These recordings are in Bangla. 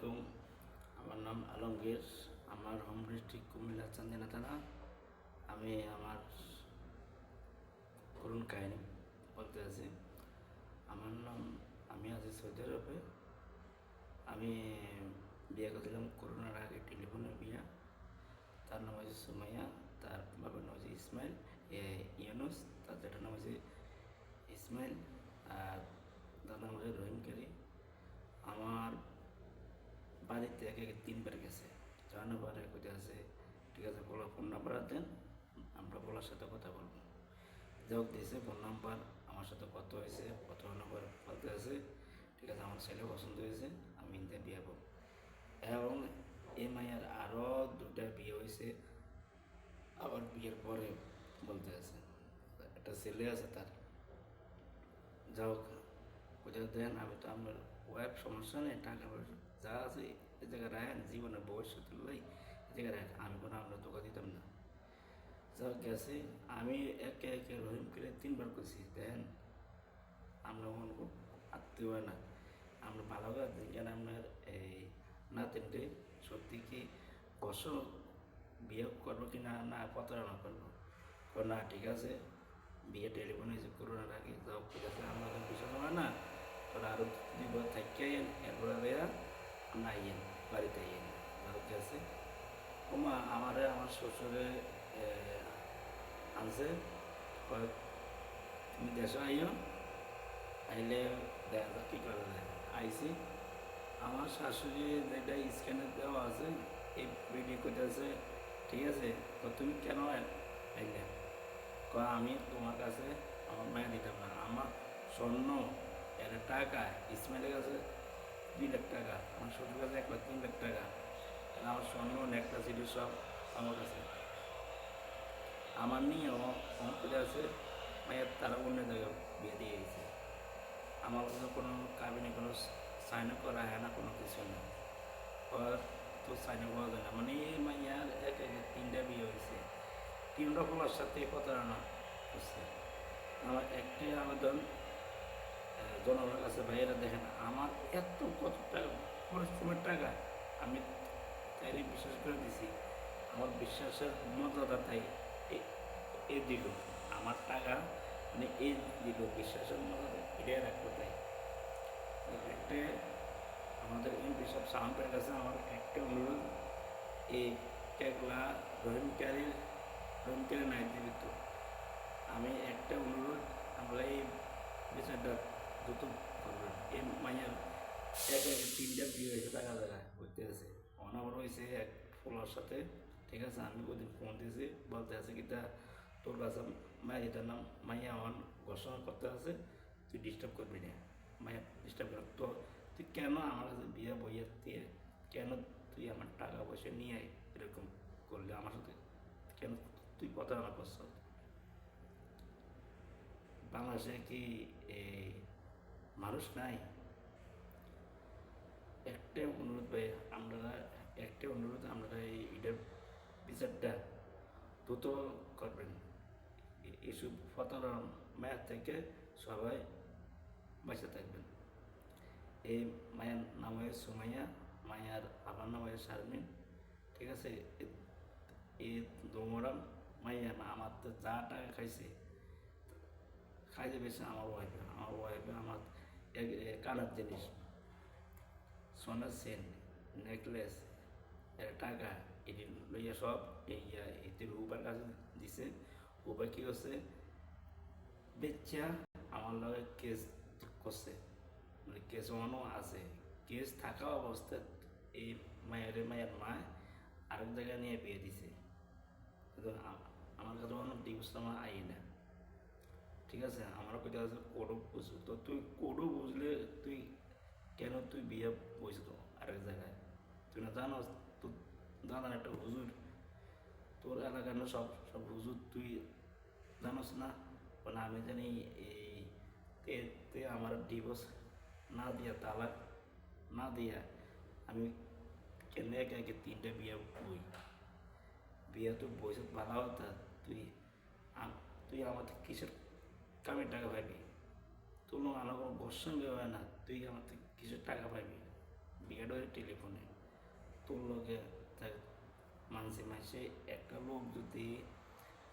আলাইকুম। আমার নাম আলমগীর। আমার হোম ডিস্ট্রিক্ট কুমিল্লা চান্দিনা থানা। আমি আমার করুণ কাহিনী বলতে আছি। আমি আছি সৌদি আরবে। আমি বিয়ে করেছিলাম করোনার আগে, টেলিফোনের বিয়ে। তার নাম হচ্ছে সুমাইয়া, তার বাবার নাম হচ্ছে ইসমাইল ইউনুস, তার যেটার নাম হচ্ছে ইসমাইল, আর তার নাম হচ্ছে রহিম কারি। আমার বাড়িতে একে একে 3 বার গেছে, জানানোর পরে কোথায় আছে, ঠিক আছে বলো ফোন নাম্বার দেন, আমরা বলার সাথে কথা বলবো। যাই হোক দিয়েছে ফোন নাম্বার, আমার সাথে কথা হয়েছে, কথা নাম্বার বলতে আছে, ঠিক আছে আমার ছেলে পছন্দ হয়েছে, আমি ইন্ডিয়া বিয়ে করব। এবং এই মাইয়ার আরও 2টা বিয়ে হয়েছে। আবার বিয়ের পরে বলতে আছে একটা ছেলে আছে তার। যাই হোক কোথাও দেন, আমি তো আপনার ওয়াইফ, সমস্যা নেই, টাকা পয়সা যা আছে এ জায়গায় রাখেন, জীবনের ভবিষ্যৎ লাই এ জায়গায় রাখেন, আমি কোনো আপনার ধোকা দিতাম না। যা হোক গেছে, আমি একে একে রহিম করে 3 বার করছি, দেখেন আমরা মনে আত্মীয় হয় না, আমরা ভালো করে দেখেন আপনার এই নাতিনকে সত্যি কি বছর বিয়ে করবো কি না, না প্রতারণা করবো, না ঠিক আছে বিয়ে টেলিফোন হয়েছে করোনার আগে, যাও ঠিক আছে আমাদের বিষয় হয় না, তোরা আরও 2 বার থাকি এরপরে দেয়া আমরা আইয়েন বাড়িতে আইয়েন। যাও ঠিক আছে ওমা আমারে আমার শ্বশুরে আনছে, কয় তুমি দেশে আইও, আইলে দেখা যাক কী করা যায়। আইসি আমার শাশুড়ি যেটা স্ক্যানে দেওয়া আছে এই ভিডিও করতে আছে, ঠিক আছে তো তুমি কেন আইলে, আমি তোমার কাছে আমার মায়া দিতাম না, আমার স্বর্ণ এর টাকা ইসমাইলের কাছে 2 লাখ টাকা, আমার শ্বশুর কাছে 1,03,00,000 টাকা, আমার স্বর্ণ নেকটা ছিল সব আমার কাছে। আমার নিয়ে অঙ্কুরে আছে মায়ের, তারা অন্য জায়গায় বিয়ে দিয়ে গেছে। আমার কাছে কোনো কাবিনে কোনো সাইনও করা হয় না, কোনো কিছু না, তো সাইনও করা যায় না। মানে এই মাইয়ার এক একে 3টা বিয়ে হয়েছে, 3টা ফলার সাথে প্রতারণা করছে। আমার একটাই আবেদন জনগণের কাছে, ভাইয়েরা দেখেন আমার এত কত টাকা পরিশ্রমের টাকা আমি তাই বিশ্বাস করে দিছি, আমার বিশ্বাসের মর্যাদা তাই এ দিল, আমার টাকা মানে এই দিল বিশ্বাসের মর্যাদা এটাই রাখবো। তাই একটা আমাদের এমপি সব সাউন্ডের কাছে আমার একটা অনুরোধ, এই কেকলা রহিমকারী নাই জীবিত, আমি একটা অনুরোধ, আমরা এই বিষয়টা দ্রুত করবেন। এই মাইয়ার এক 3টা বিয়ে হয়েছে, টাকা জায়গা করতে আছে, অনাবার হয়েছে এক ফলোয়ার সাথে, ঠিক আছে আমি ওদিন ফোন দিয়েছি বলতে আছে কিতা তোর কাছে মাইয়াটার নাম মাইয়া আমার ঘোষণা করতে আছে, তুই ডিস্টার্ব করবি না, মাইয়া ডিস্টার্ব কর তো, তুই কেন আমার কাছে বিয়ে বইয়ে দিয়ে কেন তুই আমার টাকা পয়সা নিয়ে এরকম করলে আমার সাথে, কেন তুই প্রতারণা করছ? বাংলাদেশে কি এই মানুষ নাই? একটাই অনুরোধ ভাই, আমরা একটাই অনুরোধ, আমরা এটার বিচারটা দ্রুত করবেন, এসব প্রতারণা মায়ের থেকে সবাই বেঁচে থাকবেন। এই মায়ের নাম হয়ে সুমাইয়া, মায়ের বাবার নাম হয়ে শারমিন, ঠিক আছে এই দোমরাম মাইয়া না, আমার তো যা টাকা খাইতে বেশি আমার ওয়াইফে আমার কানার জিনিস, সোনার চেন, নেকলেস, এর টাকা এটি লইয়া সব এতে উবার কাছে দিছে। উবার কী করছে, বেচ্চা আমার লগে কেস করছে, মানে কেস অনও আছে, কেস থাকা অবস্থায় এই মায়ের মা আরেক জায়গায় নিয়ে বিয়ে দিছে, কিন্তু আমার কাছে অনেক ডিভোর্স আমার আই না, ঠিক আছে আমার কোথাও আছে কোডও বুঝু, তো তুই কোডও বুঝলে তুই কেন তুই বিয়ে বসে তো আরেক জায়গায়, তুই না জানো তোর দাদার একটা হুজুর, তোর এলাকার না সব সব হুজুর তুই জানোস না, বলে আমি জানি এই তে আমার ডিভোর্স না দিয়া, তালাক না দিয়া আমি কেন একে একে 3টা বিয়ে বই, বিয়ে তো বসে ভালো হতা, তুই তুই আমার কিসের কামের টাকা পাইবি, তোর আমার কোনো বর্ষণ হয় না, তুই আমার কিসের টাকা পাইবি, বিয়েটা হয় টেলিফোনে। তোর লগে মানসে একটা লোক যদি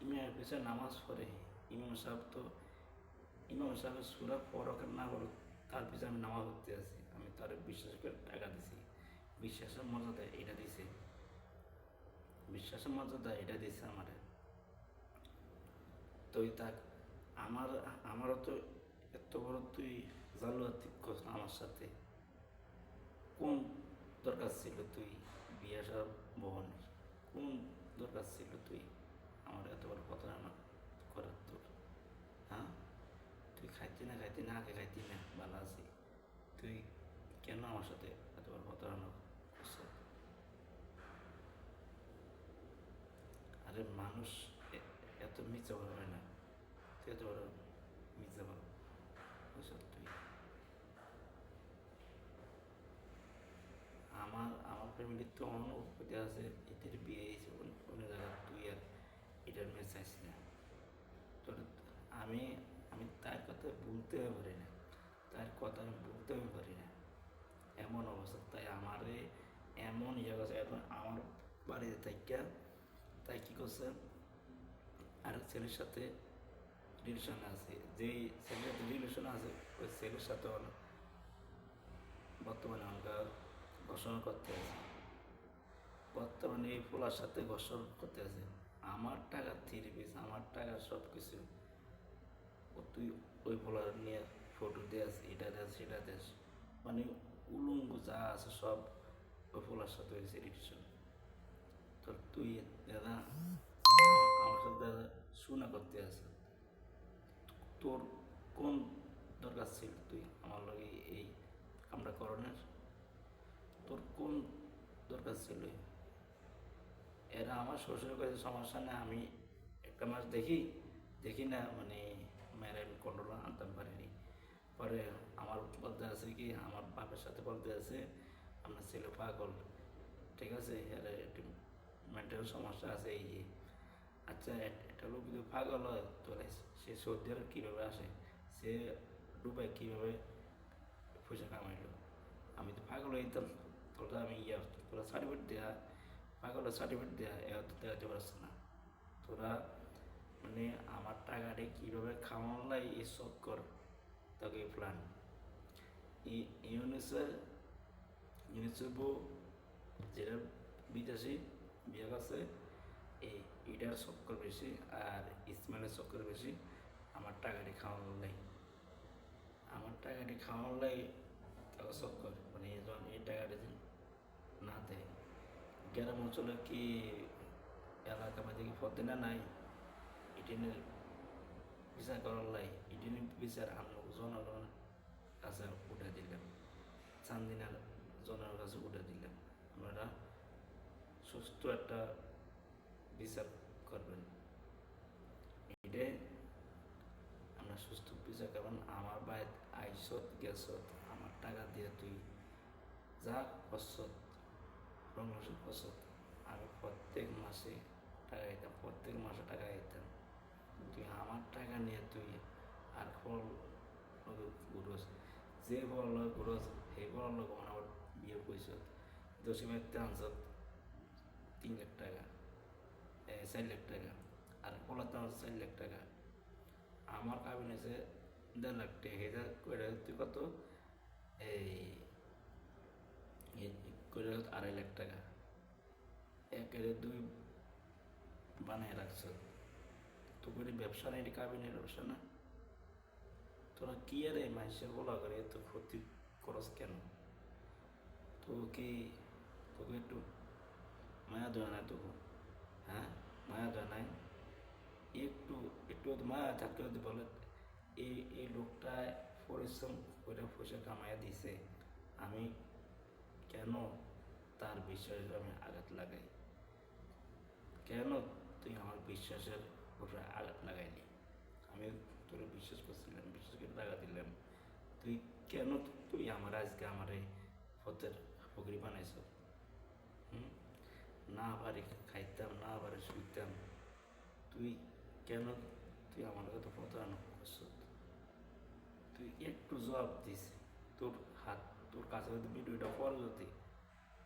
ইমামের পেছনে নামাজ পড়ে, ইমাম সাহেব তো ইমাম সাহেবের সুরা পড়ক আর না পড়ুক, তার পিছনে আমি নামাজ পড়তে আছি, আমি তার বিশ্বাস করে টাকা দিছি, বিশ্বাসের মর্যাদা এটা দিছে, বিশ্বাসের মর্যাদা এটা দিছে আমারে। তুই থাক, আমারও তো এত বড় তুই জালুয়াতি করছ আমার সাথে, কোন দরকার ছিল তুই বিয়ে সব বহনের, কোন দরকার ছিল তুই আমার এত বড় প্রতারণা করার তোর? হ্যাঁ, তুই খাইতি না আগে খাইতি না ভালো আছি, তুই কেন আমার সাথে এত বড় প্রতারণা করছ? আরে মানুষ এত মিথ্যা বড় হয় না, তুই এত বড় মিথ্যা বড় তুই। আমার ফ্যামিলির তো অনুভূতি আছে, এদের বিয়ে হয়েছে অন্য জায়গায়, তুই আর এটার মেয়ে চাইস না। তোর আমি আমি তার কথা বলতে পারি না, তার কথা আমি বলতে পারি না, এমন অবস্থা। তাই আমারে এমন ইয়ে করছে, এখন আমার বাড়িতে থাইকা তাই কী করছে, আরেক ছেলের সাথে রিলেশন আছে, যেই ছেলের সাথে রিলেশন আছে ওই ছেলের সাথে বর্তমানে আমরা ঘোষণা করতে আছে, বর্তমানে এই পোলার সাথে ঘোষণা করতে আছে। আমার টাকা থ্রি পিস, আমার টাকা সব কিছু তুই ওই পোলার নিয়ে ফটো দেস, এটা দেস সেটা দেস, মানে উলঙ্গ যা আছে সব ওই পোলার সাথে হয়েছে রিলেশন। তো তুই দাদা আমার সাথে দাদা শুনা করতে আছে, তোর কোন দরকার ছিল তুই আমার লগে এই কামটা করণের? তোর কোন দরকার ছিল? এরা আমার শ্বশুরের কাছে সমস্যা না, আমি একটা মাস দেখি না, মানে মেয়ের আমি কন্ট্রোল আনতে পারিনি। পরে আমার বলতে আছে কি, আমার বাপের সাথে বলতে আছে আপনার ছেলে পাগল, ঠিক আছে, এর একটু মেন্টাল সমস্যা আছে এই। আচ্ছা, একটা লোক যদি পাগল হয় তাহলে সে সৌদি আরব কীভাবে আসে, সে দুবাই কীভাবে পয়সা কামাইলো? আমি তো পাগল হইতাম, তোরা আমি তোরা সার্টিফিকেট দেওয়া, পাগলের সার্টিফিকেট দেওয়া এত দেওয়াতে পারছে না। তোরা মানে আমার টাকাটা কীভাবে খাওয়ালাই এই চক্কর, তোকে প্ল্যান ইউনিসেফ যেটা বিদেশি বিয়ে আছে, এটার চক্কর বেশি আর ইসমাইলের চক্কর বেশি। আমার টাকাটি খাওয়ানোর লাই, আমার টাকাটি খাওয়ানোর লাই তাকে চক্কর, মানে যখন এই টাকাটি না দেয়, গ্রাম অঞ্চলে কি এলাকা মাঝে কি পথে না নাই, ইটিনের বিচার করার লাই, ইটিনের বিচার আমরা জনগণের কাছে উঠে দিলাম, চান্দিনার জনগণের কাছে উঠে দিলাম, আপনারা সুস্থ একটা বিচার করবেন, এটাই আমরা সুস্থ বিচার করবেন। আমার বাইর আইসত গেছত, আমার টাকা দিয়ে তুই যা করছত রঙসুদ করছত, আমি প্রত্যেক মাসে টাকা দিতাম, প্রত্যেক মাসে টাকা দিতাম, তুই আমার টাকা নিয়ে তুই আর ফল ঘুরস, যে ফল ঘুরস সেই ফল আমার বিয়ে করছ, দশমীতে আনছত 3 লাখ টাকা, 4 লাখ টাকা, আর পোলাতে আমার 4 লাখ টাকা, আমার কাবিন আছে 1.5 লাখ টাকা, এটা করে তুই কত এই করে 2.5 লাখ টাকা, একের 2 বানায় রাখছ। তো করে ব্যবসা না, এটা কাবিনের ব্যবসা না? তোরা কি আরে মানুষের বলা করে এত ক্ষতি খরচ কেন? তোকে তোকে একটু মায়া দেওয়া নাই তবু? হ্যাঁ, মায়া দেওয়া নাই? একটু একটু মায়া থাকতে হতে বলে, এই লোকটা পরিশ্রম করে পয়সা কামাইয়া দিছে, আমি কেন তার বিশ্বাসে আমি আঘাত লাগাই? কেন তুই আমার বিশ্বাসের উপরে আঘাত লাগাইলি? আমি তোর বিশ্বাস করছিলাম, বিশ্বাস করে টাকা দিলাম, তুই কেন তুই আমার আজকে আমার এই পথের ফকরি বানাইছ? না পারি খাইতাম, না পারি শুইতাম, তুই কেন তুই আমার কথা প্রতারণা করছ? তুই একটু জবাব দিস, তোর কাছে হয়তো ভিডিওটা পরে যদি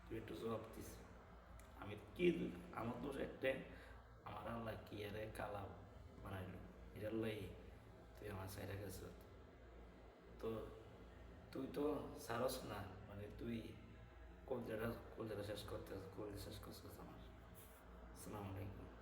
তুই একটু জবাব দিস আমি কি আমার দোষ একটা আমার আল্লাহ কি এর কালা বানাইলো এটার লাই তুই আমার সাইডে গেছ তো তুই তো সারস না মানে তুই কলজাটা শেষ করতে শেষ করছিস আমার আসসালামু আলাইকুম